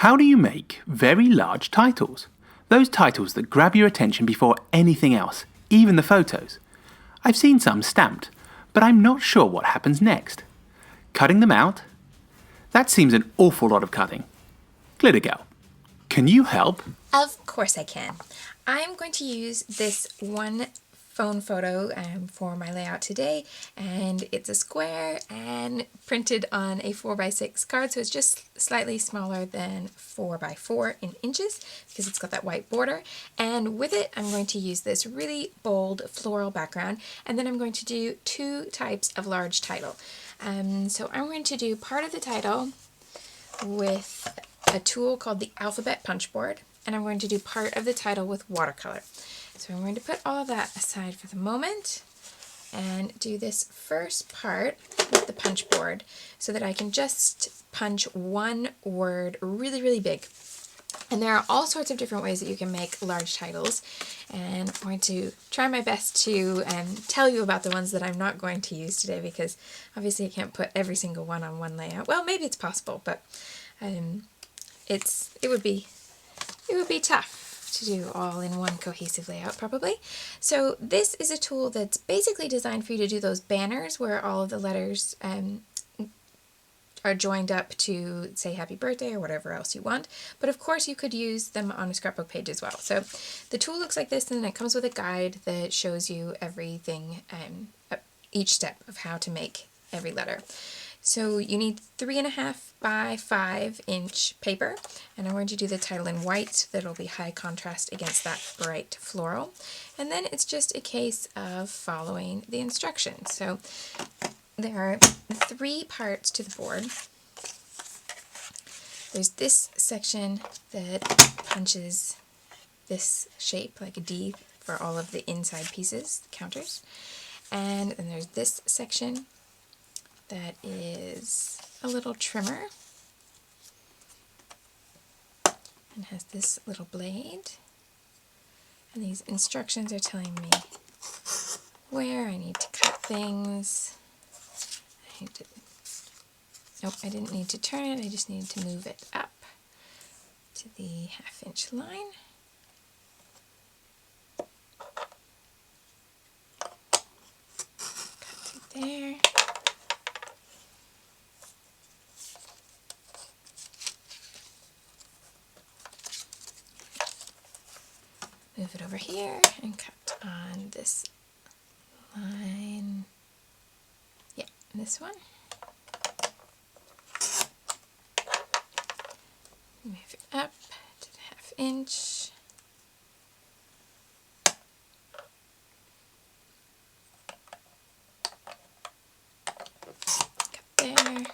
How do you make very large titles? Those titles that grab your attention before anything else, even the photos. I've seen some stamped, but I'm not sure what happens next. Cutting them out? That seems an awful lot of cutting. Glitter Girl, can you help? Of course I can. I'm going to use this one phone photo for my layout today, and it's a square and printed on a 4x6 card, so it's just slightly smaller than 4x4 in inches because it's got that white border. And with it I'm going to use this really bold floral background, and then I'm going to do two types of large title. So I'm going to do part of the title with a tool called the alphabet punch board, and I'm going to do part of the title with watercolor. So I'm going to put all of that aside for the moment and do this first part with the punch board so that I can just punch one word really, really big. And there are all sorts of different ways that you can make large titles, and I'm going to try my best to tell you about the ones that I'm not going to use today, because obviously I can't put every single one on one layout. Well, maybe it's possible, but it would be tough to do all in one cohesive layout probably. So this is a tool that's basically designed for you to do those banners where all of the letters are joined up to say happy birthday or whatever else you want. But of course you could use them on a scrapbook page as well. So the tool looks like this, and then it comes with a guide that shows you everything, each step of how to make every letter. So you need 3.5 by 5 inch paper, and I'm going to do the title in white that'll be high contrast against that bright floral. And then it's just a case of following the instructions. So there are 3 parts to the board. There's this section that punches this shape like a D for all of the inside pieces, the counters. And then there's this section that is a little trimmer and has this little blade. And these instructions are telling me where I need to cut things. Nope, I didn't need to turn it, I just needed to move it up to the 1/2 inch line. Cut it there. Move it over here and cut on this line. Yeah, this one. Move it up to the 1/2 inch. Cut there.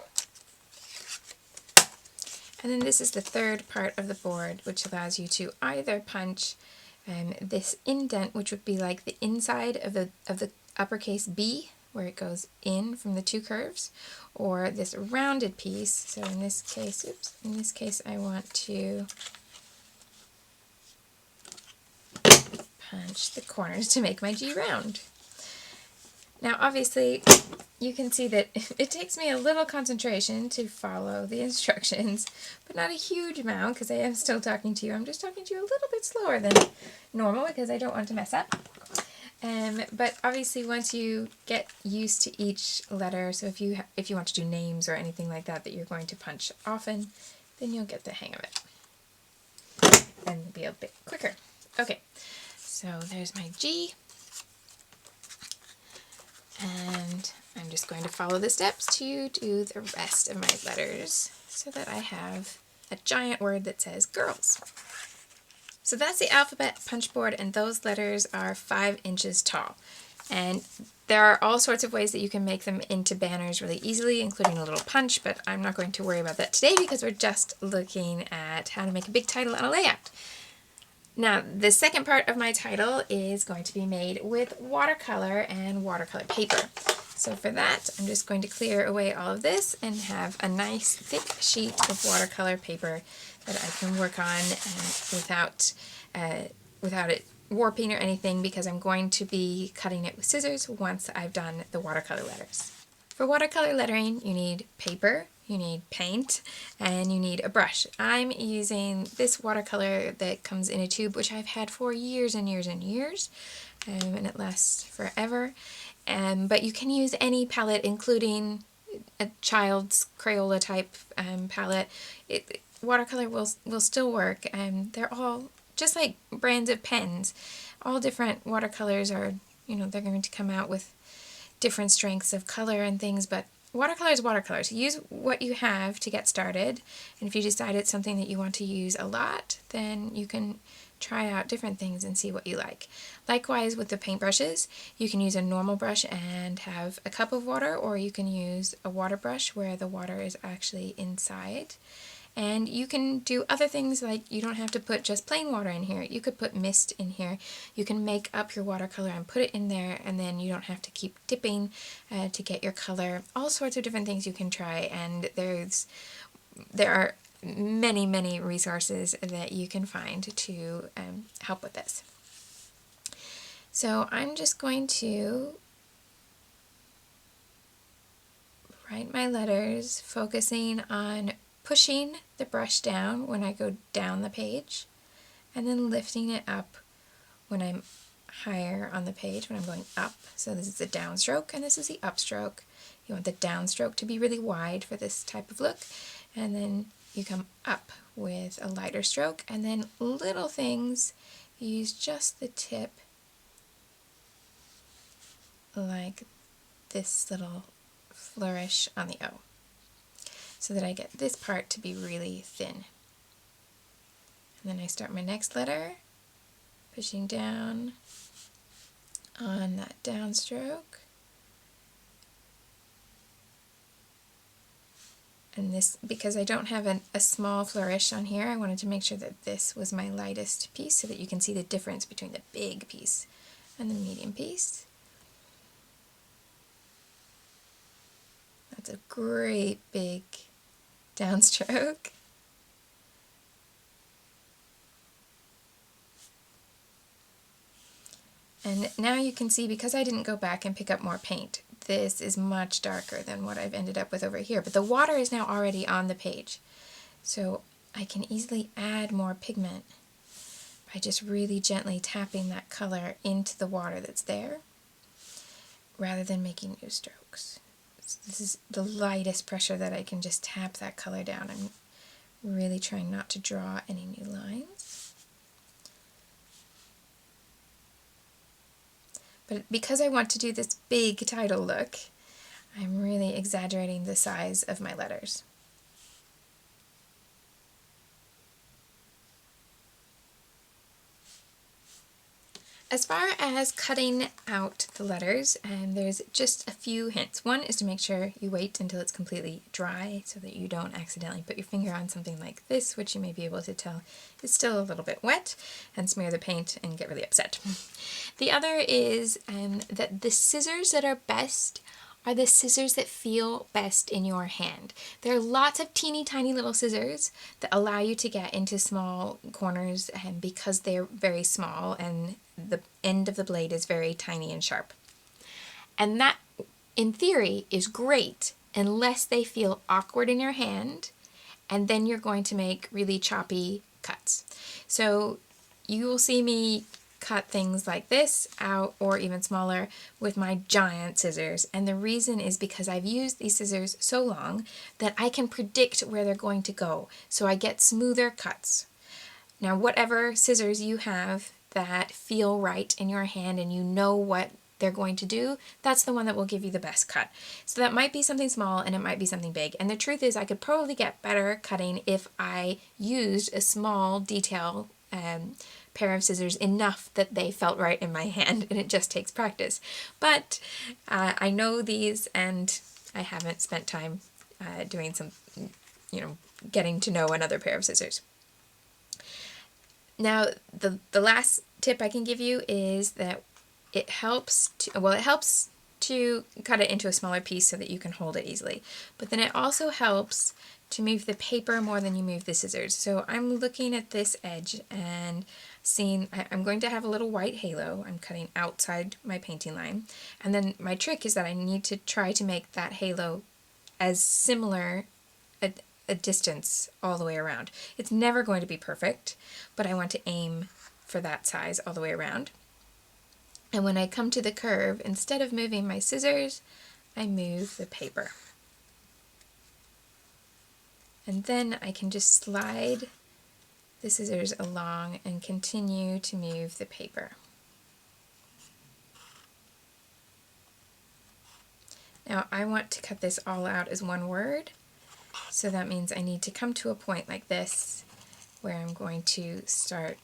And then this is the third part of the board, which allows you to either punch this indent, which would be like the inside of the uppercase B, where it goes in from the 2 curves, or this rounded piece. So in this case, I want to punch the corners to make my G round. Now obviously you can see that it takes me a little concentration to follow the instructions, but not a huge amount because I am still talking to you. I'm just talking to you a little bit slower than normal because I don't want to mess up. But obviously once you get used to each letter, so if you want to do names or anything like that you're going to punch often, then you'll get the hang of it and be a bit quicker. Okay, so there's my G. And I'm just going to follow the steps to do the rest of my letters so that I have a giant word that says girls. So that's the alphabet punch board, and those letters are 5 inches tall. And there are all sorts of ways that you can make them into banners really easily, including a little punch, but I'm not going to worry about that today because we're just looking at how to make a big title on a layout. Now, the second part of my title is going to be made with watercolor and watercolor paper. So for that, I'm just going to clear away all of this and have a nice thick sheet of watercolor paper that I can work on without it warping or anything, because I'm going to be cutting it with scissors once I've done the watercolor letters. For watercolor lettering, you need paper, you need paint, and you need a brush. I'm using this watercolor that comes in a tube, which I've had for years and years and years, and it lasts forever. But you can use any palette, including a child's Crayola type palette. Watercolor will still work, and they're all just like brands of pens. All different watercolors are, they're going to come out with different strengths of color and things, but watercolor is watercolor. So use what you have to get started, and if you decide it's something that you want to use a lot, then you can try out different things and see what you like. Likewise with the paintbrushes, you can use a normal brush and have a cup of water, or you can use a water brush where the water is actually inside. And you can do other things, like you don't have to put just plain water in here. You could put mist in here. You can make up your watercolor and put it in there, and then you don't have to keep dipping to get your color. All sorts of different things you can try, and there are many, many resources that you can find to help with this. So I'm just going to write my letters, focusing on pushing the brush down when I go down the page, and then lifting it up when I'm higher on the page, when I'm going up. So this is the downstroke, and this is the upstroke. You want the downstroke to be really wide for this type of look, and then you come up with a lighter stroke, and then little things, you use just the tip, like this little flourish on the O, so that I get this part to be really thin. And then I start my next letter, pushing down on that downstroke. And this, because I don't have a small flourish on here, I wanted to make sure that this was my lightest piece so that you can see the difference between the big piece and the medium piece. That's a great big downstroke. And now you can see, because I didn't go back and pick up more paint, this is much darker than what I've ended up with over here. But the water is now already on the page, so I can easily add more pigment by just really gently tapping that color into the water that's there, rather than making new strokes. This is the lightest pressure that I can just tap that color down. I'm really trying not to draw any new lines. But because I want to do this big title look, I'm really exaggerating the size of my letters. As far as cutting out the letters, there's just a few hints. One is to make sure you wait until it's completely dry so that you don't accidentally put your finger on something like this, which you may be able to tell is still a little bit wet, and smear the paint and get really upset. The other is that the scissors that are best are the scissors that feel best in your hand. There are lots of teeny tiny little scissors that allow you to get into small corners, because they're very small and the end of the blade is very tiny and sharp. And that, in theory, is great unless they feel awkward in your hand, and then you're going to make really choppy cuts. So you will see me cut things like this out, or even smaller, with my giant scissors, and the reason is because I've used these scissors so long that I can predict where they're going to go, so I get smoother cuts. Now, whatever scissors you have that feel right in your hand and you know what they're going to do, that's the one that will give you the best cut. So that might be something small and it might be something big, and the truth is I could probably get better cutting if I used a small detail pair of scissors enough that they felt right in my hand, and it just takes practice. But I know these, and I haven't spent time doing some, getting to know another pair of scissors. Now, the last tip I can give you is that it helps to cut it into a smaller piece so that you can hold it easily. But then it also helps to move the paper more than you move the scissors. So I'm looking at this edge and seeing, I'm going to have a little white halo. I'm cutting outside my painting line. And then my trick is that I need to try to make that halo as similar a distance all the way around. It's never going to be perfect, but I want to aim for that size all the way around. And when I come to the curve, instead of moving my scissors, I move the paper. And then I can just slide the scissors along and continue to move the paper. Now I want to cut this all out as one word, so that means I need to come to a point like this where I'm going to start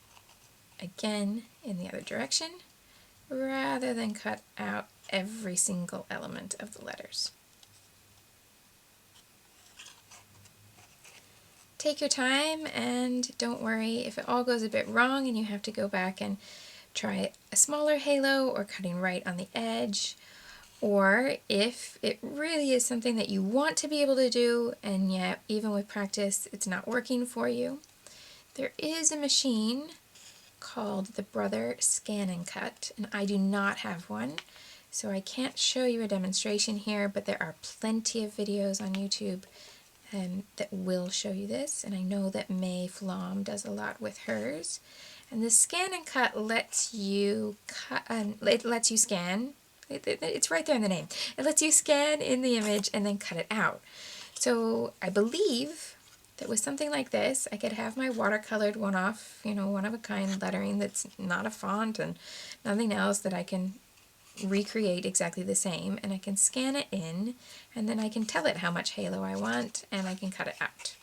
again in the other direction rather than cut out every single element of the letters. Take your time and don't worry if it all goes a bit wrong and you have to go back and try a smaller halo or cutting right on the edge, or if it really is something that you want to be able to do and yet even with practice it's not working for you. There is a machine called the Brother Scan and Cut, and I do not have one, so I can't show you a demonstration here, but there are plenty of videos on YouTube that will show you this, and I know that May Flom does a lot with hers. And the Scan and Cut lets you cut, it lets you scan, it's right there in the name, it lets you scan in the image and then cut it out. So I believe that with something like this, I could have my watercolored one-off, one-of-a-kind lettering that's not a font and nothing else, that I can recreate exactly the same, and I can scan it in, and then I can tell it how much halo I want, and I can cut it out.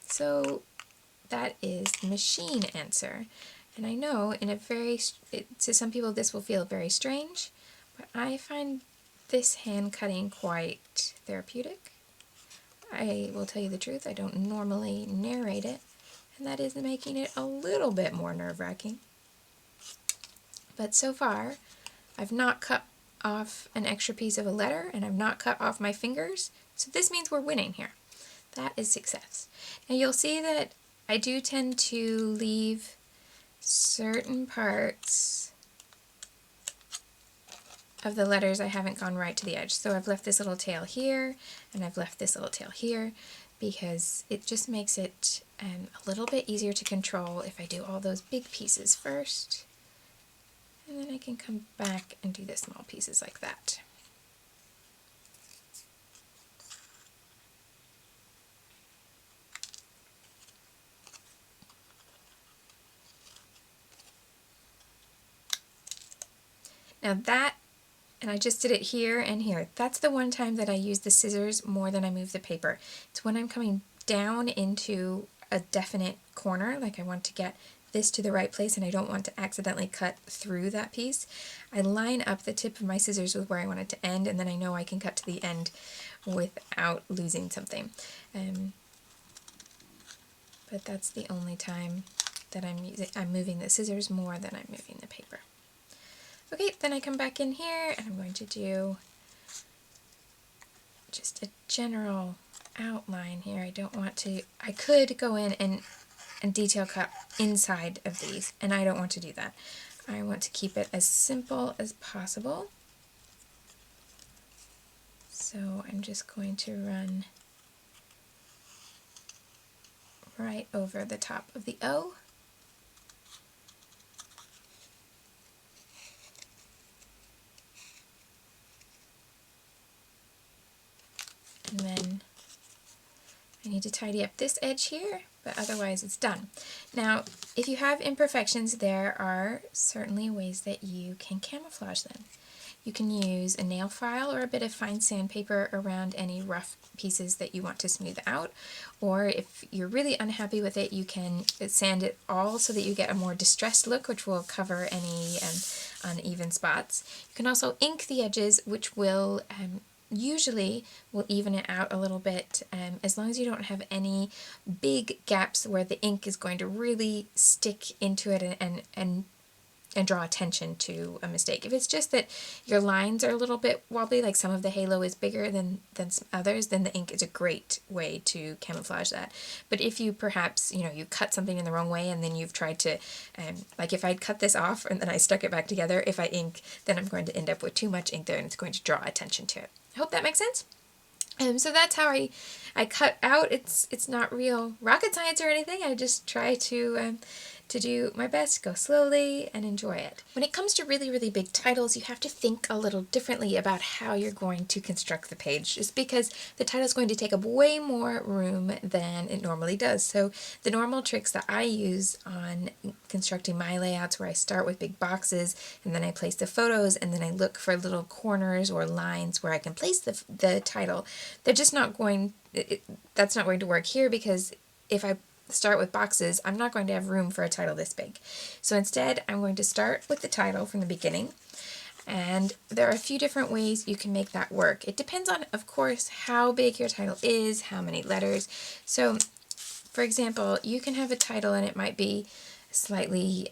So that is the machine answer. And I know to some people this will feel very strange, but I find this hand cutting quite therapeutic. I will tell you the truth, I don't normally narrate it, and that is making it a little bit more nerve-wracking. But so far, I've not cut off an extra piece of a letter, and I've not cut off my fingers, so this means we're winning here. That is success. Now you'll see that I do tend to leave certain parts of the letters I haven't gone right to the edge. So I've left this little tail here, and I've left this little tail here, because it just makes it a little bit easier to control if I do all those big pieces first. And then I can come back and do the small pieces like that. Now that, and I just did it here and here, that's the one time that I use the scissors more than I move the paper. It's when I'm coming down into a definite corner, like I want to get this to the right place and I don't want to accidentally cut through that piece. I line up the tip of my scissors with where I want it to end, and then I know I can cut to the end without losing something. But that's the only time that I'm moving the scissors more than I'm moving the paper. Okay, then I come back in here and I'm going to do just a general outline here. I could go in and detail cut inside of these, and I don't want to do that. I want to keep it as simple as possible. So I'm just going to run right over the top of the O. And then I need to tidy up this edge here, but otherwise it's done. Now, if you have imperfections, there are certainly ways that you can camouflage them. You can use a nail file or a bit of fine sandpaper around any rough pieces that you want to smooth out, or if you're really unhappy with it, you can sand it all so that you get a more distressed look, which will cover any uneven spots. You can also ink the edges, which will usually will even it out a little bit, as long as you don't have any big gaps where the ink is going to really stick into it and and draw attention to a mistake. If it's just that your lines are a little bit wobbly, like some of the halo is bigger than some others, then the ink is a great way to camouflage that. But if you perhaps, you cut something in the wrong way and then you've tried to, like if I'd cut this off and then I stuck it back together, if I ink, then I'm going to end up with too much ink there and it's going to draw attention to it. I hope that makes sense. So that's how I cut out. It's not real rocket science or anything. I just try to do my best, go slowly, and enjoy it. When it comes to really, really big titles, you have to think a little differently about how you're going to construct the page, just because the title is going to take up way more room than it normally does. So the normal tricks that I use on constructing my layouts, where I start with big boxes, and then I place the photos, and then I look for little corners or lines where I can place the title, they're just not going, that's not going to work here, because if I start with boxes, I'm not going to have room for a title this big. So instead, I'm going to start with the title from the beginning, and there are a few different ways you can make that work. It depends on, of course, how big your title is, how many letters. So, for example, you can have a title and it might be slightly,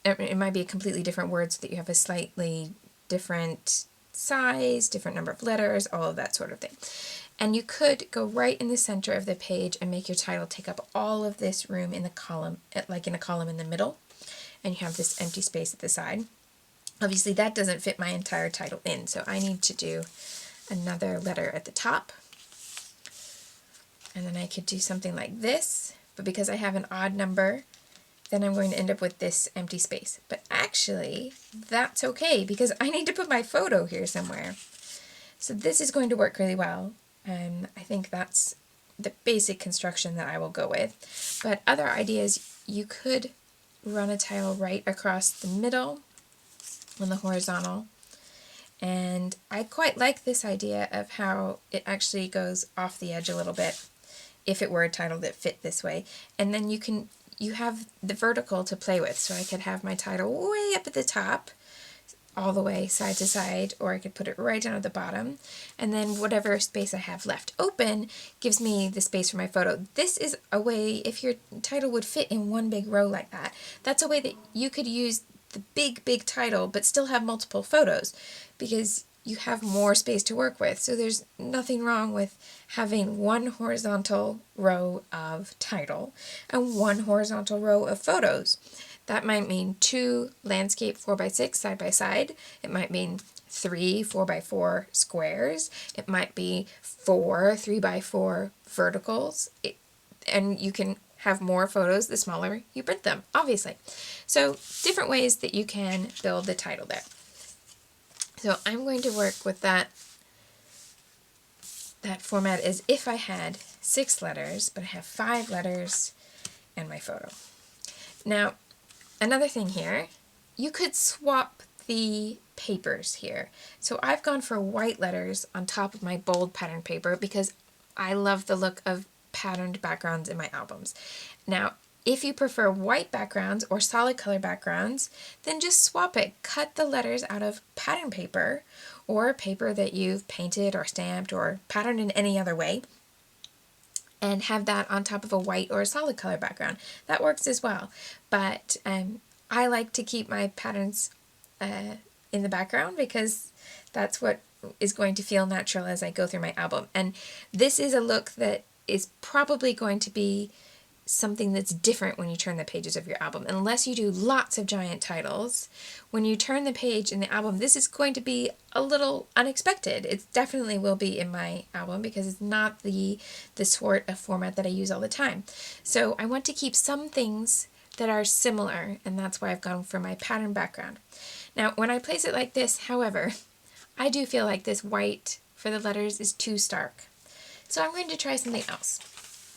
it might be a completely different word, so that you have a slightly different size, different number of letters, all of that sort of thing. And you could go right in the center of the page and make your title take up all of this room in the column, like in a column in the middle, and you have this empty space at the side. Obviously that doesn't fit my entire title in, so I need to do another letter at the top. And then I could do something like this, but because I have an odd number, then I'm going to end up with this empty space. But actually, that's okay, because I need to put my photo here somewhere. So this is going to work really well. I think that's the basic construction that I will go with. But other ideas, you could run a title right across the middle on the horizontal. And I quite like this idea of how it actually goes off the edge a little bit, if it were a title that fit this way. And then you have the vertical to play with. So I could have my title way up at the top, all the way side to side, or I could put it right down at the bottom, and then whatever space I have left open gives me the space for my photo. This is a way, if your title would fit in one big row like that, that's a way that you could use the big title but still have multiple photos, because you have more space to work with. So there's nothing wrong with having one horizontal row of title and one horizontal row of photos. That might mean 2 landscape 4x6 side by side. It might mean 3 4x4 squares. It might be 4 3x4 verticals. And you can have more photos the smaller you print them, obviously. So different ways that you can build the title there. So I'm going to work with that format as if I had 6 letters, but I have 5 letters and my photo. Now, another thing here, you could swap the papers here. So I've gone for white letters on top of my bold pattern paper because I love the look of patterned backgrounds in my albums. Now, if you prefer white backgrounds or solid color backgrounds, then just swap it. Cut the letters out of pattern paper or paper that you've painted or stamped or patterned in any other way, and have that on top of a white or a solid color background. That works as well. But I like to keep my patterns in the background because that's what is going to feel natural as I go through my album. And this is a look that is probably going to be something that's different when you turn the pages of your album. Unless you do lots of giant titles, when you turn the page in the album, this is going to be a little unexpected. It definitely will be in my album because it's not the sort of format that I use all the time. So I want to keep some things that are similar, and that's why I've gone for my pattern background. Now, when I place it like this, however, I do feel like this white for the letters is too stark. So I'm going to try something else.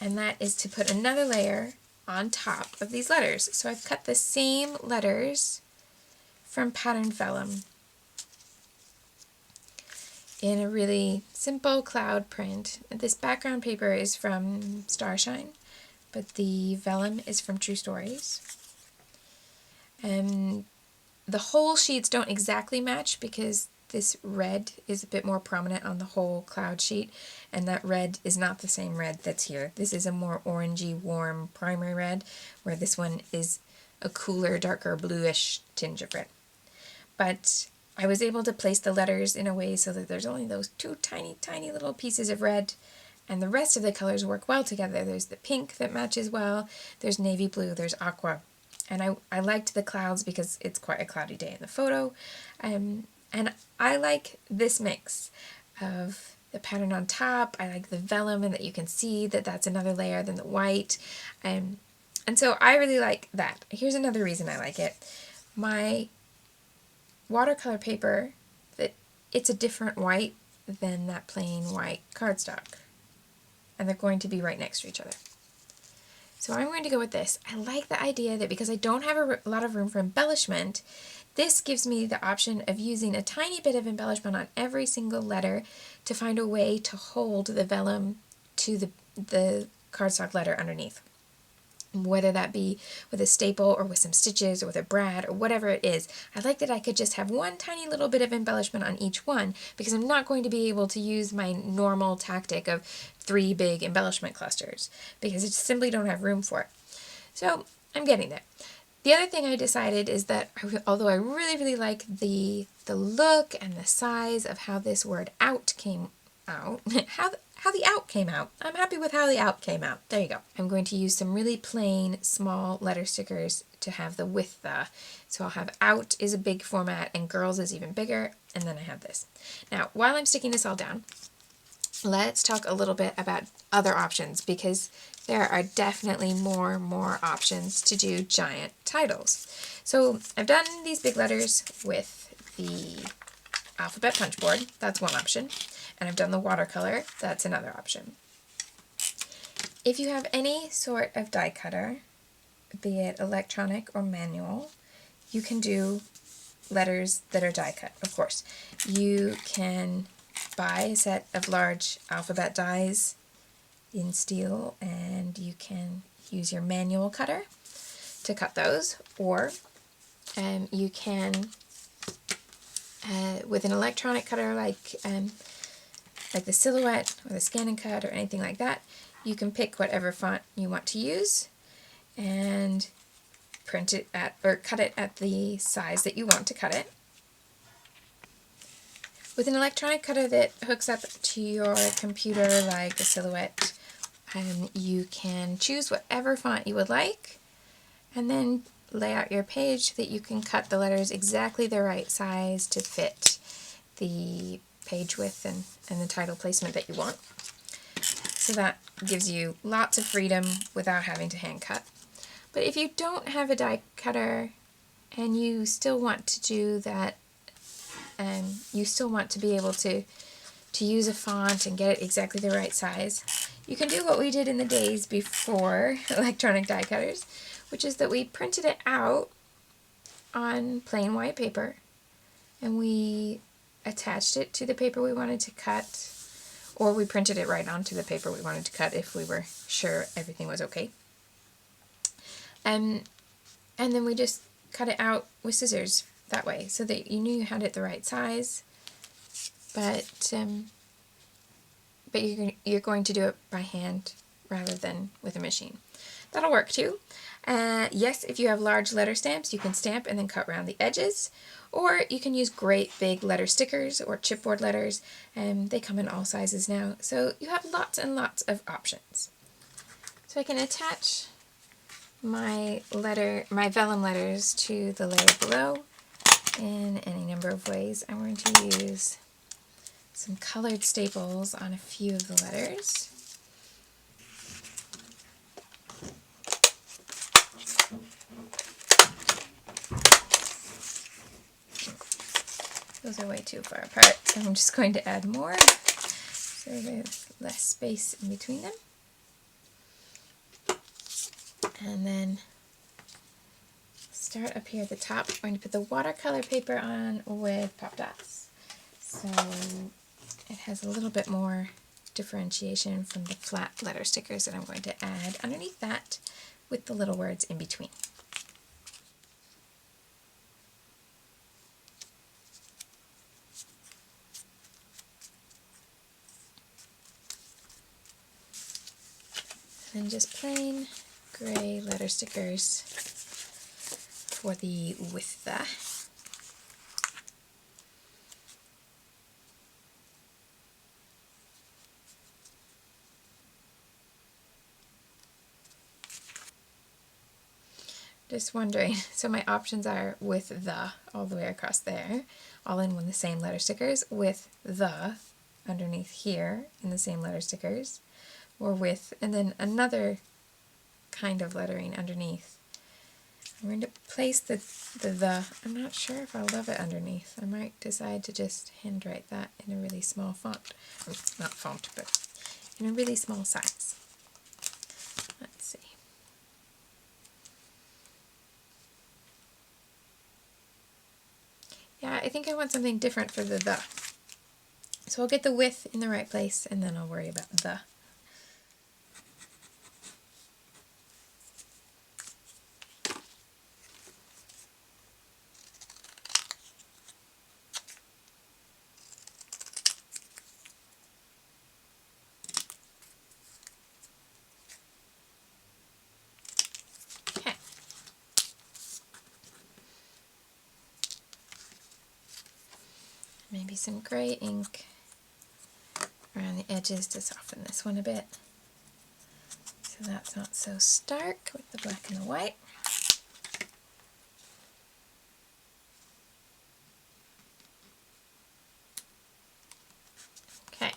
And that is to put another layer on top of these letters. So I've cut the same letters from pattern vellum in a really simple cloud print. This background paper is from Starshine, but the vellum is from True Stories. And the whole sheets don't exactly match because this red is a bit more prominent on the whole cloud sheet, and that red is not the same red that's here. This is a more orangey, warm primary red, where this one is a cooler, darker bluish tinge of red. But I was able to place the letters in a way so that there's only those two tiny, tiny little pieces of red, and the rest of the colors work well together. There's the pink that matches well, there's navy blue, there's aqua. And I liked the clouds because it's quite a cloudy day in the photo. And I like this mix of the pattern on top. I like the vellum and that you can see that that's another layer than the white. And so I really like that. Here's another reason I like it. My watercolor paper, that it's a different white than that plain white cardstock. And they're going to be right next to each other. So I'm going to go with this. I like the idea that because I don't have a lot of room for embellishment, this gives me the option of using a tiny bit of embellishment on every single letter to find a way to hold the vellum to the cardstock letter underneath. Whether that be with a staple or with some stitches or with a brad or whatever it is, I like that I could just have one tiny little bit of embellishment on each one because I'm not going to be able to use my normal tactic of 3 big embellishment clusters because I just simply don't have room for it. So I'm getting there. The other thing I decided is that although I really, really like the look and the size of how this word out came out, how the out came out. I'm happy with how the out came out. There you go. I'm going to use some really plain small letter stickers to have the with the. So I'll have out is a big format and girls is even bigger, and then I have this. Now, while I'm sticking this all down, let's talk a little bit about other options because there are definitely more options to do giant titles. So I've done these big letters with the alphabet punch board. That's one option. And I've done the watercolor. That's another option. If you have any sort of die cutter, be it electronic or manual, you can do letters that are die cut, of course. You can buy a set of large alphabet dies in steel and you can use your manual cutter to cut those, or you can with an electronic cutter like the Silhouette or the Scan and Cut or anything like that, you can pick whatever font you want to use and print it at, or cut it at the size that you want to cut it. With an electronic cutter that hooks up to your computer like a Silhouette, you can choose whatever font you would like and then lay out your page so that you can cut the letters exactly the right size to fit the page width and the title placement that you want. So that gives you lots of freedom without having to hand cut. But if you don't have a die cutter and you still want to do that, you still want to be able to use a font and get it exactly the right size, you can do what we did in the days before electronic die cutters, which is that we printed it out on plain white paper and we attached it to the paper we wanted to cut, or we printed it right onto the paper we wanted to cut if we were sure everything was okay. And then we just cut it out with scissors that way so that you knew you had it the right size, but you're going to do it by hand rather than with a machine. That'll work too. Yes, if you have large letter stamps, you can stamp and then cut around the edges, or you can use great big letter stickers or chipboard letters, and they come in all sizes now, so you have lots and lots of options. So I can attach my vellum letters to the layer below in any number of ways. I'm going to use some colored staples on a few of the letters. Those are way too far apart, so I'm just going to add more so there's less space in between them. And then start up here at the top. I'm going to put the watercolor paper on with pop dots, so it has a little bit more differentiation from the flat letter stickers that I'm going to add underneath that with the little words in between. And just plain gray letter stickers for the with the. Just wondering, so my options are with the all the way across there, all in one the same letter stickers, with the underneath here in the same letter stickers, or with, and then another kind of lettering underneath. I'm going to place the, I'm not sure if I'll love it underneath. I might decide to just handwrite that in a really small font. Not font, but in a really small size. Let's see. Yeah, I think I want something different for the. So I'll get the with in the right place, and then I'll worry about the. Okay. Maybe some gray ink around the edges to soften this one a bit, so that's not so stark with the black and the white. Okay,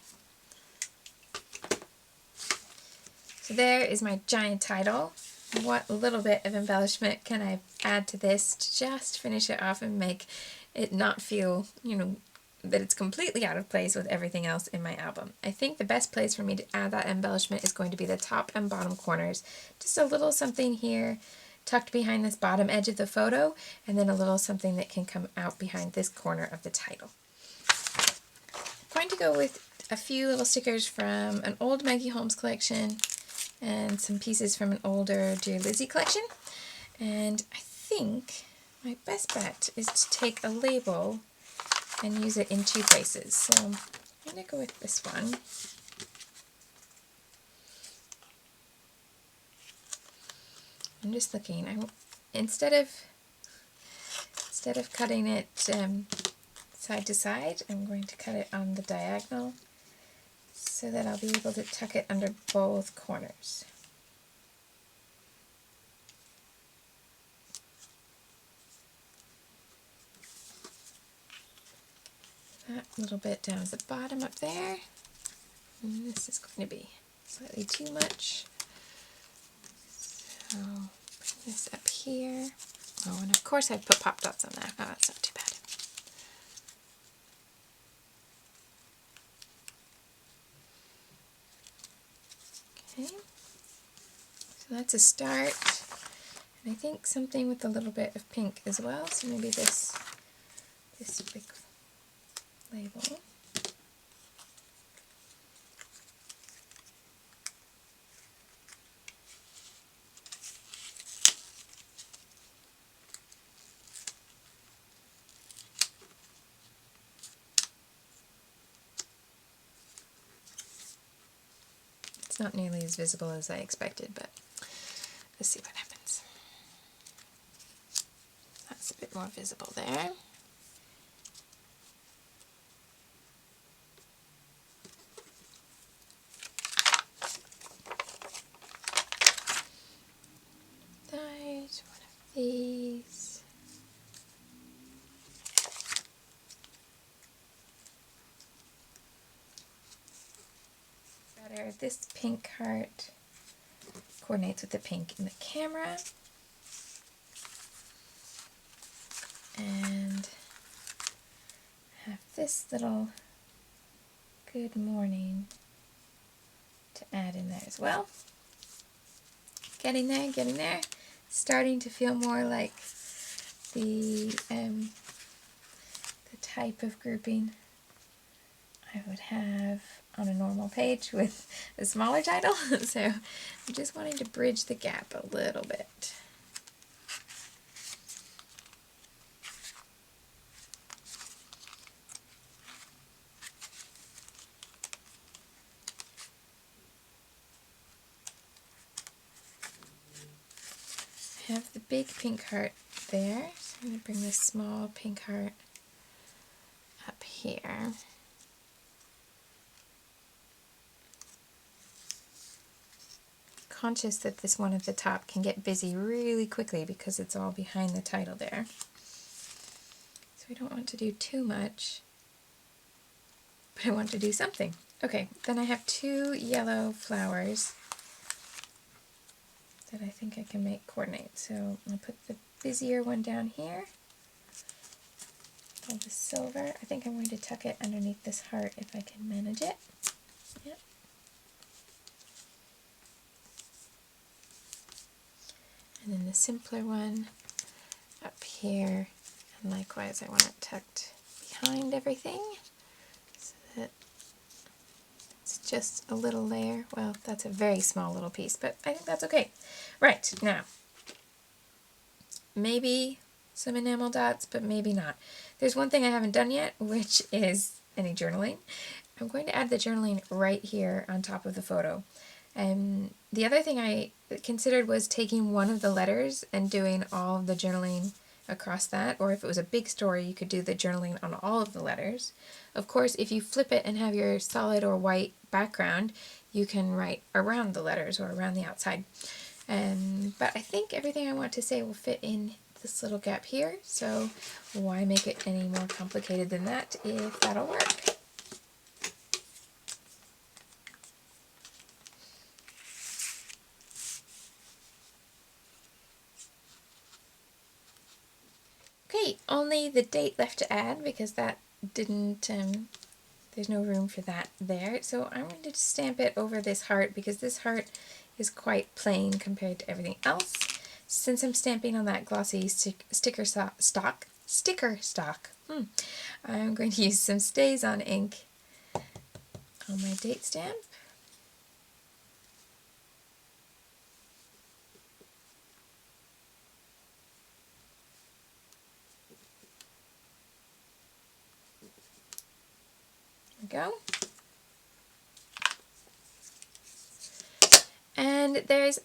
so there is my giant title. What little bit of embellishment can I add to this to just finish it off and make it not feel, you know, that it's completely out of place with everything else in my album? I think the best place for me to add that embellishment is going to be the top and bottom corners. Just a little something here tucked behind this bottom edge of the photo, and then a little something that can come out behind this corner of the title. I'm going to go with a few little stickers from an old Maggie Holmes collection and some pieces from an older Dear Lizzie collection. And I think my best bet is to take a label and use it in two places. So I'm going to go with this one. I'm just looking. Instead of cutting it side to side, I'm going to cut it on the diagonal so that I'll be able to tuck it under both corners. That little bit down at the bottom up there. And this is going to be slightly too much. So bring this up here. Oh, and of course I've put pop dots on that. Oh, that's not too bad. Okay, so that's a start. And I think something with a little bit of pink as well. So maybe this big label. It's not nearly as visible as I expected, but let's see what happens. That's a bit more visible there. There's one of these. Better, this pink heart coordinates with the pink in the camera. And have this little good morning to add in there as well. Getting there, getting there. Starting to feel more like the type of grouping I would have on a normal page with a smaller title. So I'm just wanting to bridge the gap a little bit. I have the big pink heart there. So I'm going to bring this small pink heart up here. Conscious that this one at the top can get busy really quickly because it's all behind the title there. So we don't want to do too much, but I want to do something. Okay, then I have 2 yellow flowers that I think I can make coordinate. So I'll put the busier one down here. All the silver. I think I'm going to tuck it underneath this heart if I can manage it. Yep. And then the simpler one up here. And likewise, I want it tucked behind everything so that it's just a little layer. Well, that's a very small little piece, but I think that's okay. Right, now, maybe some enamel dots, but maybe not. There's one thing I haven't done yet, which is any journaling. I'm going to add the journaling right here on top of the photo. The other thing I considered was taking one of the letters and doing all of the journaling across that, or if it was a big story, you could do the journaling on all of the letters. Of course, if you flip it and have your solid or white background, you can write around the letters or around the outside. But I think everything I want to say will fit in this little gap here, so why make it any more complicated than that if that'll work? Okay, only the date left to add because that didn't, there's no room for that there. So I'm going to stamp it over this heart because this heart is quite plain compared to everything else. Since I'm stamping on that glossy sticker stock, I'm going to use some StazOn ink on my date stamp. There we go. And there's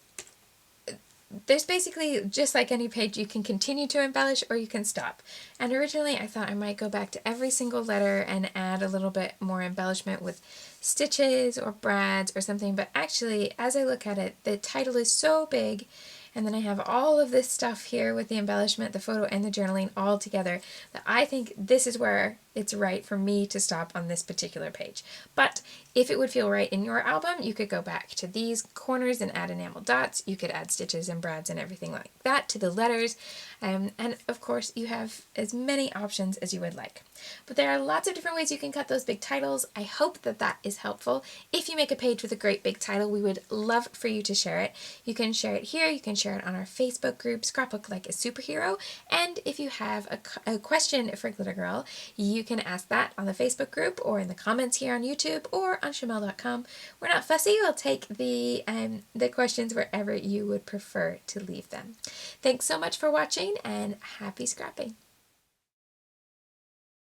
basically, just like any page, you can continue to embellish or you can stop. And originally I thought I might go back to every single letter and add a little bit more embellishment with stitches or brads or something, but actually as I look at it, the title is so big, and then I have all of this stuff here with the embellishment, the photo, and the journaling all together, that I think this is where it's right for me to stop on this particular page. But if it would feel right in your album, you could go back to these corners and add enamel dots. You could add stitches and brads and everything like that to the letters. And of course, you have as many options as you would like. But there are lots of different ways you can cut those big titles. I hope that that is helpful. If you make a page with a great big title, we would love for you to share it. You can share it here. You can share it on our Facebook group, Scrapbook Like a Superhero. And if you have a question for Glitter Girl, you can ask that on the Facebook group or in the comments here on YouTube or on Shimelle.com. We're not fussy. We'll take the questions wherever you would prefer to leave them. Thanks so much for watching and happy scrapping.